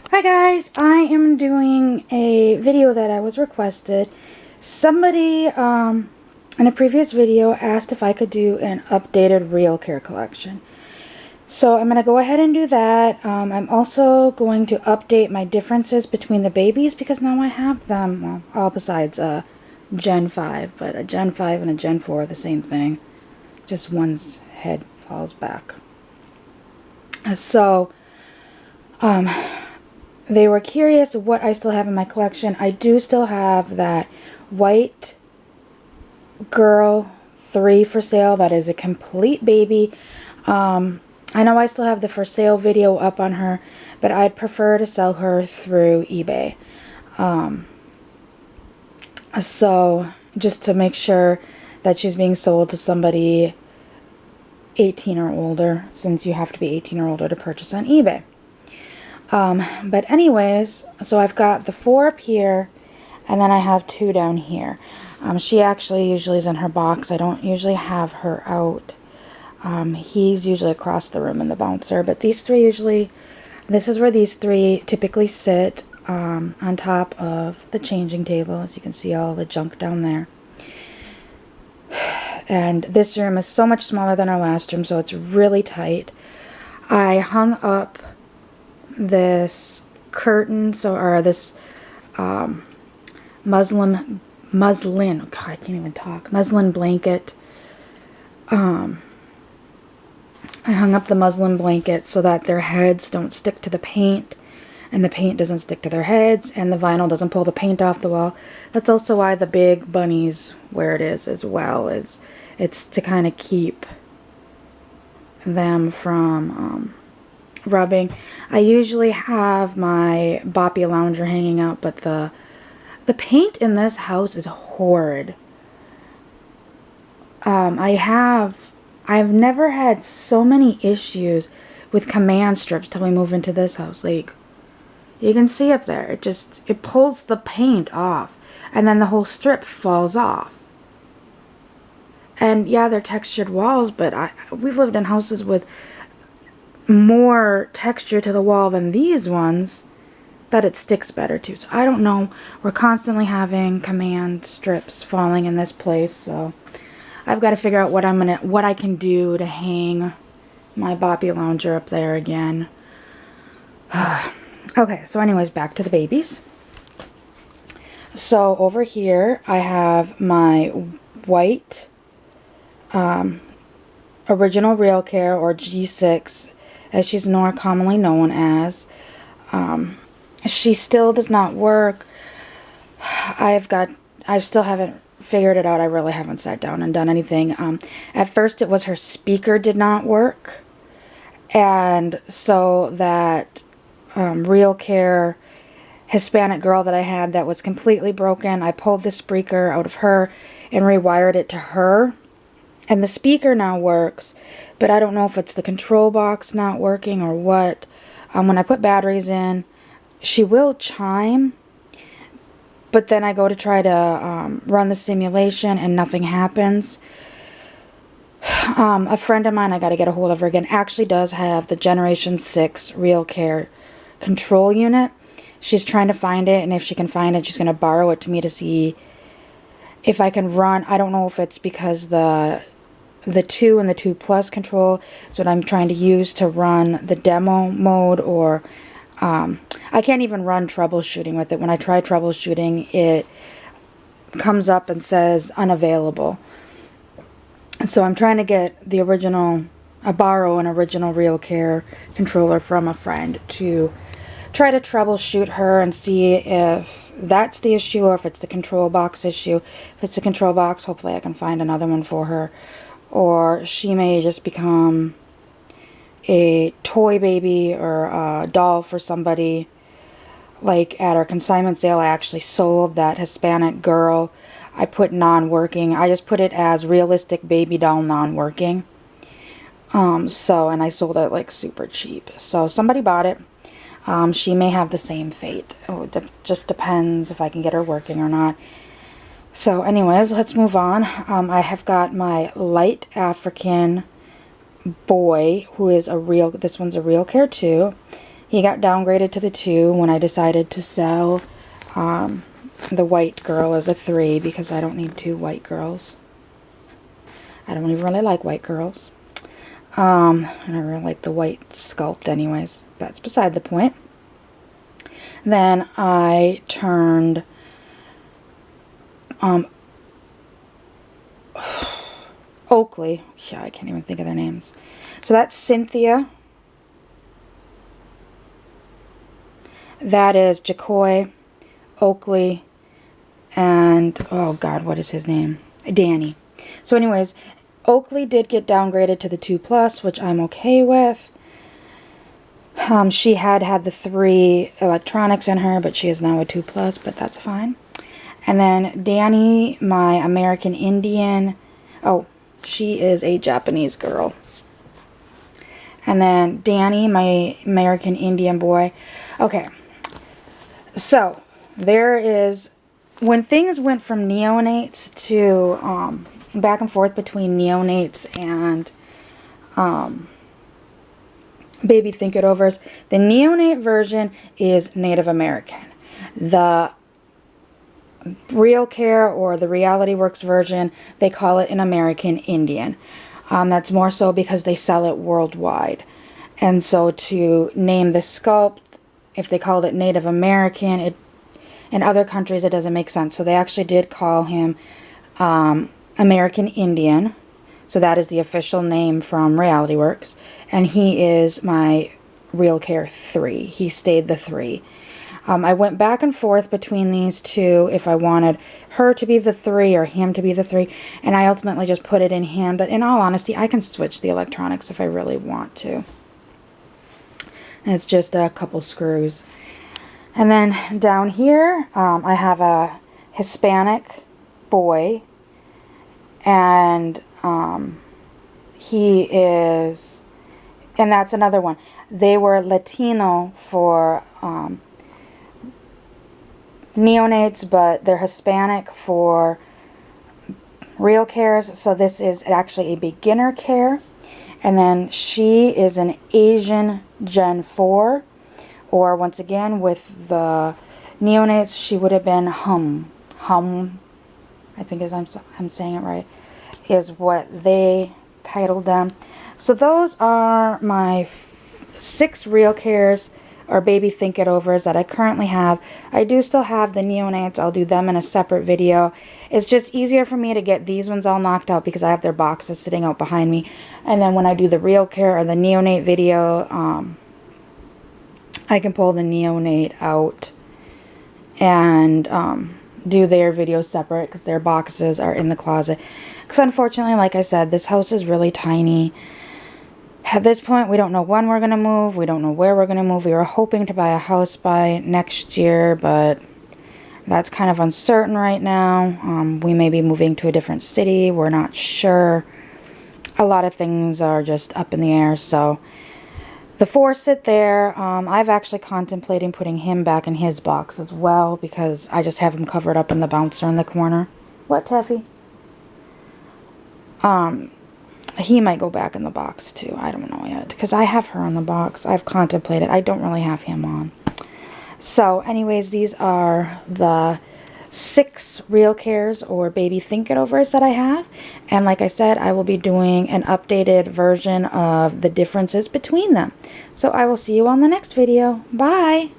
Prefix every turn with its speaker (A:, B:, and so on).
A: Hi guys, I am doing a video that I was requested. Somebody in a previous video asked if I could do an updated RealCare collection. So I'm going to go ahead and do that. I'm also going to update my differences between the babies because now I have them, well, all besides Gen 5, but a Gen 5 and a Gen 4 are the same thing. Just one's head falls back. So, they were curious what I still have in my collection. I do still have that white girl 3 for sale. That is a complete baby. I know I still have the for sale video up on her, but I'd prefer to sell her through eBay. So just to make sure that she's being sold to somebody 18 or older, since you have to be 18 or older to purchase on eBay. But anyways, so I've got the 4 up here, and then I have 2 down here. She actually usually is in her box. I don't usually have her out. He's usually across the room in the bouncer, but these 3 usually, this is where these 3 typically sit, on top of the changing table. As you can see, all the junk down there. And this room is so much smaller than our last room, so it's really tight. I hung up this curtain, or this muslin, oh God, I can't even talk, muslin blanket. I hung up the muslin blanket so that their heads don't stick to the paint, and the paint doesn't stick to their heads, and the vinyl doesn't pull the paint off the wall. That's also why the big bunny's where it is as well, is it's to kind of keep them from rubbing. I usually have my Boppy lounger hanging out, but the paint in this house is horrid. I've never had so many issues with command strips till we move into this house. Like, you can see up there, it pulls the paint off, and then the whole strip falls off. And yeah, they're textured walls, but we've lived in houses with more texture to the wall than these ones that it sticks better to. So I don't know. We're constantly having command strips falling in this place, so I've got to figure out what I can do to hang my Boppy lounger up there again. Okay, so anyways, back to the babies. So over here I have my white original RealCare, or G6 as she's more commonly known as. She still does not work. I still haven't figured it out. I really haven't sat down and done anything. At first it was her speaker did not work, and so that RealCare Hispanic girl that I had that was completely broken, I pulled the speaker out of her and rewired it to her, and the speaker now works, but I don't know if it's the control box not working or what. When I put batteries in, she will chime, but then I go to try to run the simulation and nothing happens. A friend of mine, I got to get a hold of her again, actually does have the Generation 6 RealCare control unit. She's trying to find it, and if she can find it, she's going to borrow it to me to see if I can run. I don't know if it's because the 2 and the 2 Plus control is what I'm trying to use to run the demo mode, or I can't even run troubleshooting with it. When I try troubleshooting, it comes up and says unavailable. So I'm trying to get the original, borrow an original RealCare controller from a friend to try to troubleshoot her and see if that's the issue or if it's the control box issue. If it's the control box, hopefully I can find another one for her. Or she may just become a toy baby or a doll for somebody. Like at our consignment sale, I actually sold that Hispanic girl. I put non-working. I just put it as realistic baby doll non-working. And I sold it like super cheap. So somebody bought it. She may have the same fate. It just depends if I can get her working or not. So anyways, let's move on. I have got my light African boy, who is this one's a RealCare too. He got downgraded to the 2 when I decided to sell the white girl as a 3 because I don't need 2 white girls. I don't even really like white girls. I don't really like the white sculpt anyways. That's beside the point. Then I turned Oakley. Yeah, I can't even think of their names. So that's Cynthia. That is Jacoy, Oakley, and, oh God, what is his name? Danny. So anyways, Oakley did get downgraded to the 2+, which I'm okay with. She had the 3 electronics in her, but she is now a 2+, but that's fine. And then Danny, my American Indian. Oh, she is a Japanese girl. And then Danny, my American Indian boy. Okay. So, there is, when things went from neonates to, back and forth between neonates and, baby think-it-overs, the neonate version is Native American. The RealCare or the Reality Works version, they call it an American Indian. That's more so because they sell it worldwide. And so to name the sculpt, if they called it Native American, in other countries it doesn't make sense. So they actually did call him American Indian. So that is the official name from Reality Works. And he is my RealCare 3. He stayed the 3. I went back and forth between these 2 if I wanted her to be the 3 or him to be the 3. And I ultimately just put it in him. But in all honesty, I can switch the electronics if I really want to. And it's just a couple screws. And then down here, I have a Hispanic boy. And he is, and that's another one. They were Latino for neonates, but they're Hispanic for RealCares. So this is actually a beginner care. And then she is an Asian Gen 4. Or once again, with the neonates, she would have been Hum, I think is I'm saying it right, is what they titled them. So those are my 6 RealCares or baby think-it-overs that I currently have. I do still have the neonates. I'll do them in a separate video. It's just easier for me to get these ones all knocked out because I have their boxes sitting out behind me. And then when I do the RealCare or the neonate video, I can pull the neonate out and do their video separate because their boxes are in the closet. Because unfortunately, like I said, this house is really tiny. At this point, we don't know when we're going to move. We don't know where we're going to move. We were hoping to buy a house by next year, but that's kind of uncertain right now. We may be moving to a different city. We're not sure. A lot of things are just up in the air, so the 4 sit there. I've actually contemplating putting him back in his box as well because I just have him covered up in the bouncer in the corner. What, Teffy? He might go back in the box too. I don't know yet because I have her in the box. I've contemplated. I don't really have him on. So anyways, these are the 6 RealCares or baby think-it-overs that I have. And like I said, I will be doing an updated version of the differences between them. So I will see you on the next video. Bye!